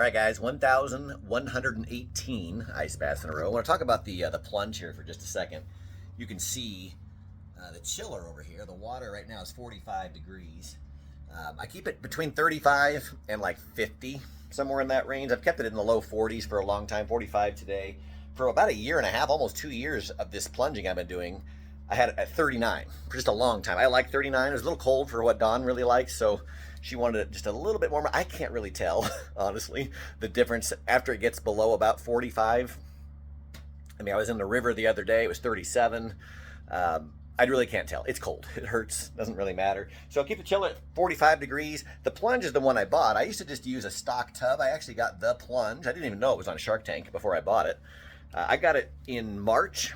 All right, guys, 1,118 ice baths in a row. I want to talk about the plunge here for just a second. You can see the chiller over here. The water right now is 45 degrees. I keep it between 35 and like 50, somewhere in that range. I've kept it in the low 40s for a long time, 45 today. For about a year and a half, almost 2 years of this plunging I've been doing, I had it at 39 for just a long time. I like 39. It was a little cold for what Dawn really likes, so she wanted it just a little bit warmer. I can't really tell, honestly, the difference after it gets below about 45. I mean, I was in the river the other day. It was 37. I really can't tell. It's cold. It hurts. Doesn't really matter. So I'll keep the chiller at 45 degrees. The plunge is the one I bought. I used to just use a stock tub. I actually got the plunge. I didn't even know it was on Shark Tank before I bought it. I got it in March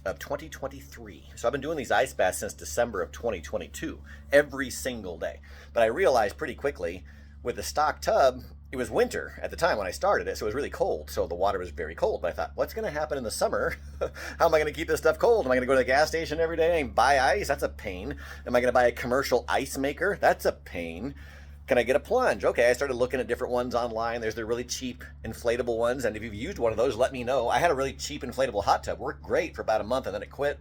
of 2023. So I've been doing these ice baths since December of 2022, every single day. But I realized pretty quickly with the stock tub, it was winter at the time when I started it, so it was really cold. So the water was very cold. But I thought, what's going to happen in the summer? How am I going to keep this stuff cold? Am I going to go to the gas station every day and buy ice? That's a pain. Am I going to buy a commercial ice maker? That's a pain. Can I get a plunge? Okay, I started looking at different ones online. There's the really cheap inflatable ones, and if you've used one of those, let me know. I had a really cheap inflatable hot tub. Worked great for about a month, and then it quit.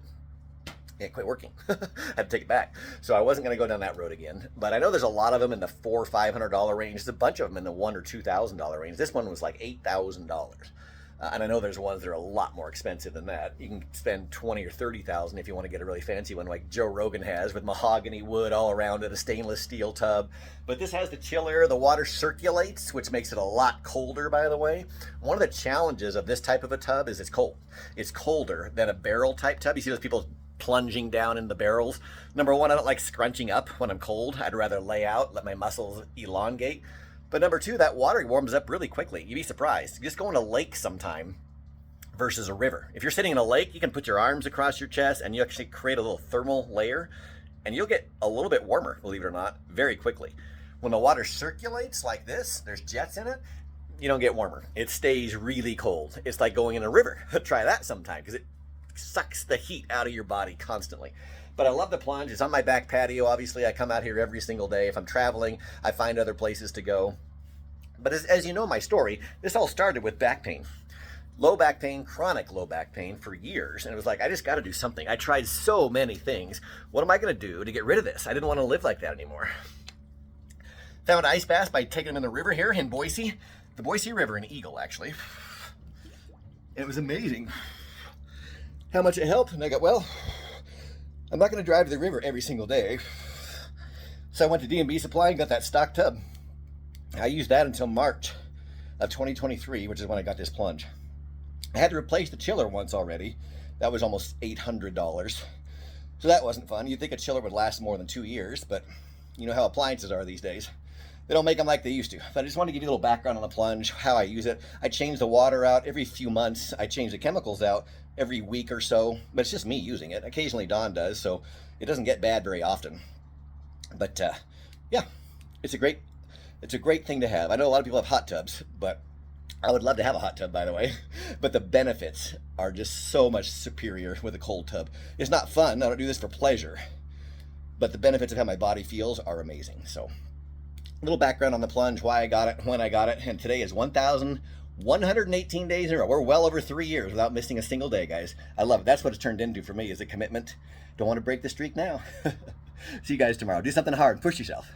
It quit working. I had to take it back. So I wasn't going to go down that road again. But I know there's a lot of them in the $400 or $500 range. There's a bunch of them in the $1,000 or $2,000 range. This one was like $8,000. And I know there's ones that are a lot more expensive than that. You can spend $20,000 or $30,000 if you want to get a really fancy one like Joe Rogan has with mahogany wood all around it, a stainless steel tub. But this has the chiller. The water circulates, which makes it a lot colder, by the way. One of the challenges of this type of a tub is it's cold. It's colder than a barrel type tub. You see those people plunging down in the barrels. Number one, I don't like scrunching up when I'm cold. I'd rather lay out, let my muscles elongate. But number two, that water warms up really quickly. You'd be surprised. You just go in a lake sometime versus a river. If you're sitting in a lake, you can put your arms across your chest and you actually create a little thermal layer and you'll get a little bit warmer, believe it or not, very quickly. When the water circulates like this, there's jets in it, you don't get warmer. It stays really cold. It's like going in a river. Try that sometime because it sucks the heat out of your body constantly. But I love the plunge. It's on my back patio. Obviously, I come out here every single day. If I'm traveling, I find other places to go. But as you know my story, this all started with back pain. Low back pain, chronic low back pain for years. And it was like, I just got to do something. I tried so many things. What am I going to do to get rid of this? I didn't want to live like that anymore. Found ice baths by taking them in the river here in Boise. The Boise River in Eagle, actually. It was amazing how much it helped. And I got, well, I'm not going to drive to the river every single day. So I went to D&B Supply and got that stock tub. I used that until March of 2023, which is when I got this plunge. I had to replace the chiller once already. That was almost $800. So that wasn't fun. You'd think a chiller would last more than 2 years, but you know how appliances are these days. They don't make them like they used to. But I just wanted to give you a little background on the plunge, how I use it. I change the water out every few months. I change the chemicals out every week or so, but it's just me using it. Occasionally Dawn does, so it doesn't get bad very often. But yeah, it's a great thing to have. I know a lot of people have hot tubs, but I would love to have a hot tub, by the way. But the benefits are just so much superior with a cold tub. It's not fun. I don't do this for pleasure, but the benefits of how my body feels are amazing. So a little background on the plunge, why I got it, when I got it, and today is 1,118 days in a row. We're well over 3 years without missing a single day, guys. I love it. That's what it's turned into for me, is a commitment. Don't want to break the streak now. See you guys tomorrow. Do something hard. Push yourself.